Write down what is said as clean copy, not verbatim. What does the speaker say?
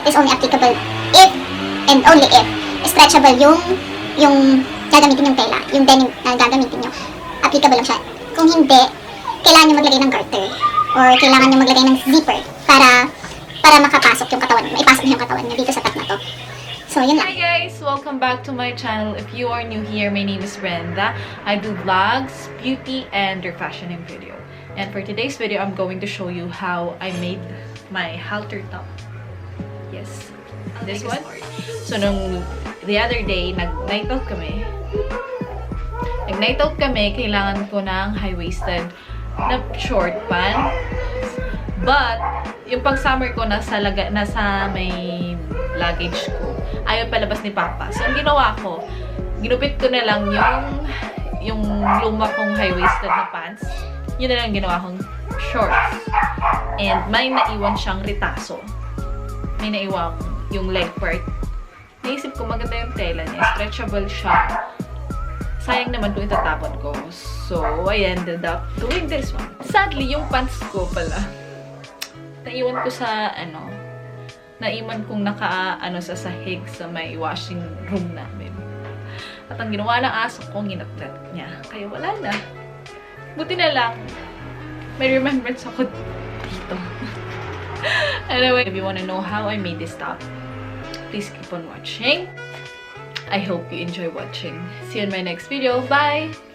is only applicable if and only if stretchable yung gagamitin yung tela, yung denim na gagamitin nyo. Applicable lang siya. Kung hindi, kailangan nyo maglagay ng garter or kailangan nyo maglagay ng zipper para makapasok yung katawan, maipasok nyo yung katawan nyo dito sa tag na to. So, yun lang. Hi guys! Welcome back to my channel. If you are new here, my name is Brenda. I do vlogs, beauty, and refashioning video. And for today's video, I'm going to show you how I made my halter top. Yes, this one. So, the other day, nag-night out kami. Kailangan ko ng high-waisted na short pants. But, yung pang-summer ko nasa may luggage ko. Ayaw palabas ni Papa. So, ang ginawa ko, ginupit ko na lang yung luma kong high-waisted na pants. Yun na lang ginawa kong shorts. And may naiwan siyang ritaso. May naiwan yung leg part. Naisip ko maganda yung tela niya. Stretchable siya. Sayang naman kung itatapon ko. So, I ended up doing this one. Sadly, yung pants ko pala, naiwan ko sa, naiwan kong sa sahig sa may washing room namin. At ang ginawa ng aso ko, ginatlat niya. Kaya wala na. Buti na lang, may remembrance ako dito. Anyway, if you wanna know how I made this top, please keep on watching. I hope you enjoy watching. See you in my next video. Bye!